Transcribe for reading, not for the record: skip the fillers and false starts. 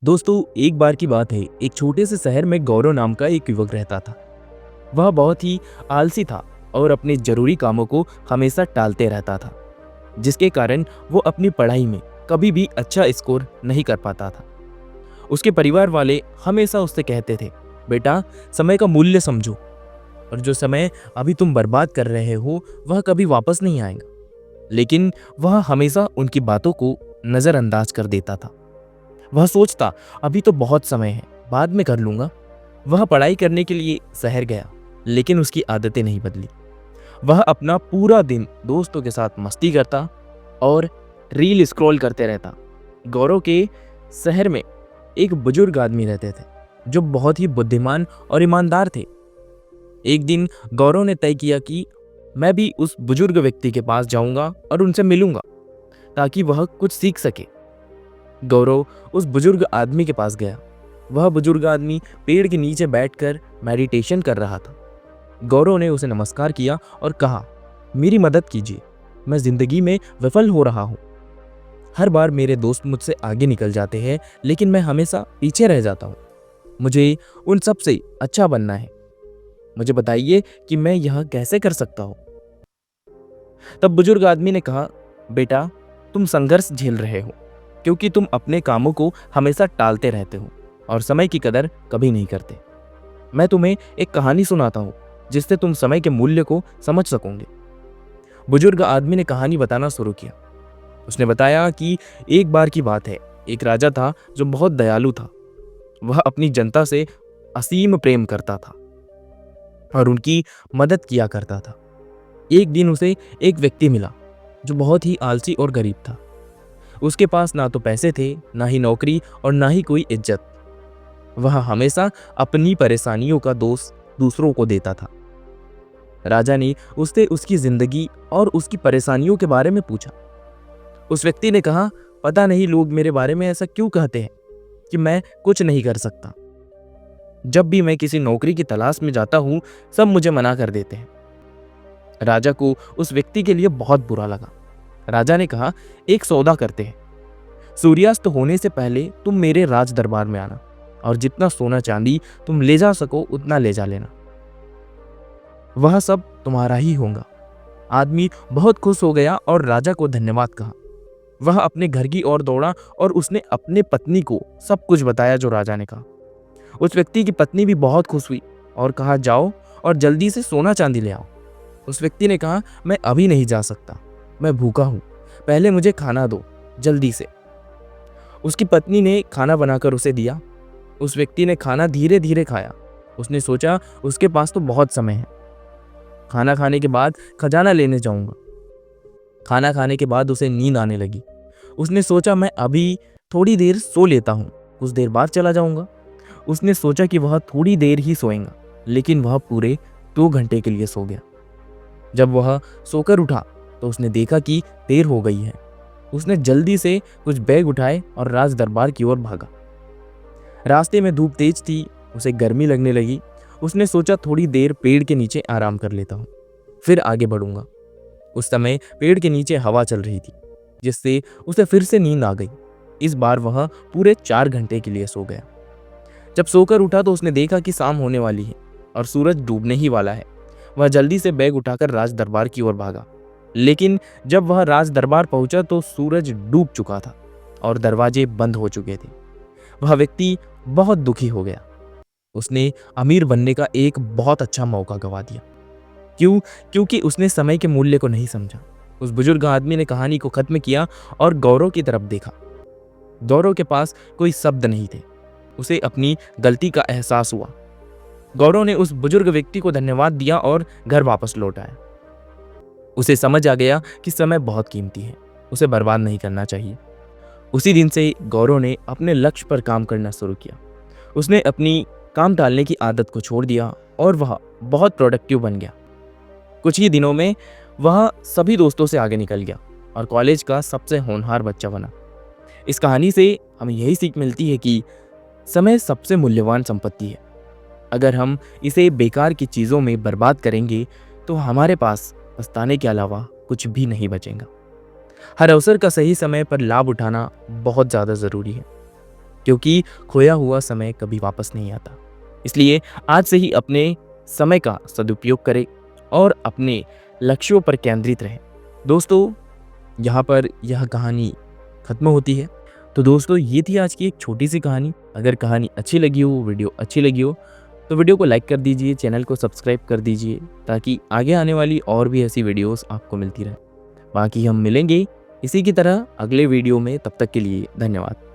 दोस्तों, एक बार की बात है। एक छोटे से शहर में गौरव नाम का एक युवक रहता था। वह बहुत ही आलसी था और अपने जरूरी कामों को हमेशा टालते रहता था, जिसके कारण वो अपनी पढ़ाई में कभी भी अच्छा स्कोर नहीं कर पाता था। उसके परिवार वाले हमेशा उससे कहते थे, बेटा, समय का मूल्य समझो, और जो समय अभी तुम बर्बाद कर रहे हो वह कभी वापस नहीं आएगा। लेकिन वह हमेशा उनकी बातों को नजरअंदाज कर देता था। वह सोचता, अभी तो बहुत समय है, बाद में कर लूंगा। वह पढ़ाई करने के लिए शहर गया, लेकिन उसकी आदतें नहीं बदली। वह अपना पूरा दिन दोस्तों के साथ मस्ती करता और रील स्क्रॉल करते रहता। गौरव के शहर में एक बुजुर्ग आदमी रहते थे, जो बहुत ही बुद्धिमान और ईमानदार थे। एक दिन गौरव ने तय किया कि मैं भी उस बुजुर्ग व्यक्ति के पास जाऊंगा और उनसे मिलूंगा, ताकि वह कुछ सीख सके। गौरव उस बुजुर्ग आदमी के पास गया। वह बुजुर्ग आदमी पेड़ के नीचे बैठकर मेडिटेशन कर रहा था। गौरव ने उसे नमस्कार किया और कहा, मेरी मदद कीजिए, मैं जिंदगी में विफल हो रहा हूँ। हर बार मेरे दोस्त मुझसे आगे निकल जाते हैं, लेकिन मैं हमेशा पीछे रह जाता हूँ। मुझे उन सब से अच्छा बनना है। मुझे बताइए कि मैं यह कैसे कर सकता हूँ। तब बुजुर्ग आदमी ने कहा, बेटा, तुम संघर्ष झेल रहे हो क्योंकि तुम अपने कामों को हमेशा टालते रहते हो और समय की कदर कभी नहीं करते। मैं तुम्हें एक कहानी सुनाता हूँ, जिससे तुम समय के मूल्य को समझ सकोगे। बुजुर्ग आदमी ने कहानी बताना शुरू किया। उसने बताया कि एक बार की बात है, एक राजा था जो बहुत दयालु था। वह अपनी जनता से असीम प्रेम करता था और उनकी मदद किया करता था। एक दिन उसे एक व्यक्ति मिला जो बहुत ही आलसी और गरीब था। उसके पास ना तो पैसे थे, ना ही नौकरी और ना ही कोई इज्जत। वह हमेशा अपनी परेशानियों का दोष दूसरों को देता था। राजा ने उससे उसकी जिंदगी और उसकी परेशानियों के बारे में पूछा। उस व्यक्ति ने कहा, पता नहीं लोग मेरे बारे में ऐसा क्यों कहते हैं कि मैं कुछ नहीं कर सकता। जब भी मैं किसी नौकरी की तलाश में जाता हूं, सब मुझे मना कर देते हैं। राजा को उस व्यक्ति के लिए बहुत बुरा लगा। राजा ने कहा, एक सौदा करते हैं। सूर्यास्त होने से पहले तुम मेरे राज दरबार में आना और जितना सोना चांदी तुम ले जा सको उतना ले जा लेना। वह सब तुम्हारा ही होगा। आदमी बहुत खुश हो गया और राजा को धन्यवाद कहा। वह अपने घर की ओर दौड़ा और उसने अपने पत्नी को सब कुछ बताया जो राजा ने कहा। उस व्यक्ति की पत्नी भी बहुत खुश हुई और कहा, जाओ और जल्दी से सोना चांदी ले आओ। उस व्यक्ति ने कहा, मैं अभी नहीं जा सकता, मैं भूखा हूं, पहले मुझे खाना दो जल्दी से। उसकी पत्नी ने खाना बनाकर उसे दिया। उस व्यक्ति ने खाना धीरे धीरे खाया। उसने सोचा, उसके पास तो बहुत समय है। खाना खाने के बाद खजाना लेने जाऊंगा। खाना खाने के बाद उसे नींद आने लगी। उसने सोचा, मैं अभी थोड़ी देर सो लेता हूँ, कुछ देर बाद चला जाऊंगा। उसने सोचा कि वह थोड़ी देर ही सोएगा, लेकिन वह पूरे 2 घंटे के लिए सो गया। जब वह सोकर उठा तो उसने देखा कि देर हो गई है। उसने जल्दी से कुछ बैग उठाए और राज दरबार की ओर भागा। रास्ते में धूप तेज थी, उसे गर्मी लगने लगी। उसने सोचा, थोड़ी देर पेड़ के नीचे आराम कर लेता हूँ, फिर आगे बढ़ूंगा। उस समय पेड़ के नीचे हवा चल रही थी, जिससे उसे फिर से नींद आ गई। इस बार वह पूरे 4 घंटे के लिए सो गया। जब सोकर उठा तो उसने देखा कि शाम होने वाली है और सूरज डूबने ही वाला है। वह जल्दी से बैग उठाकर राज दरबार की ओर भागा, लेकिन जब वह राज दरबार पहुंचा तो सूरज डूब चुका था और दरवाजे बंद हो चुके थे। वह व्यक्ति बहुत दुखी हो गया। उसने अमीर बनने का एक बहुत अच्छा मौका गंवा दिया। क्योंकि उसने समय के मूल्य को नहीं समझा। उस बुजुर्ग आदमी ने कहानी को खत्म किया और गौरव की तरफ देखा। गौरव के पास कोई शब्द नहीं थे। उसे अपनी गलती का एहसास हुआ। गौरव ने उस बुजुर्ग व्यक्ति को धन्यवाद दिया और घर वापस लौट आया। उसे समझ आ गया कि समय बहुत कीमती है, उसे बर्बाद नहीं करना चाहिए। उसी दिन से गौरव ने अपने लक्ष्य पर काम करना शुरू किया। उसने अपनी काम टालने की आदत को छोड़ दिया और वह बहुत प्रोडक्टिव बन गया। कुछ ही दिनों में वह सभी दोस्तों से आगे निकल गया और कॉलेज का सबसे होनहार बच्चा बना। इस कहानी से हमें यही सीख मिलती है कि समय सबसे मूल्यवान संपत्ति है। अगर हम इसे बेकार की चीज़ों में बर्बाद करेंगे तो हमारे पास पछताने के अलावा कुछ भी नहीं बचेगा। हर अवसर का सही समय पर लाभ उठाना बहुत ज़्यादा ज़रूरी है। क्योंकि खोया हुआ समय कभी वापस नहीं आता। इसलिए आज से ही अपने समय का सदुपयोग करें और अपने लक्ष्यों पर केंद्रित रहें। दोस्तों, यहाँ पर यह कहानी खत्म होती है। तो दोस्तों, ये थी आज की एक छोटी सी कहानी। अगर कहानी अच्छी लगी हो, वीडियो अच्छी लगी हो, तो वीडियो को लाइक कर दीजिए, चैनल को सब्सक्राइब कर दीजिए, ताकि आगे आने वाली और भी ऐसी वीडियोस आपको मिलती रहे। बाकी हम मिलेंगे इसी की तरह अगले वीडियो में। तब तक के लिए धन्यवाद।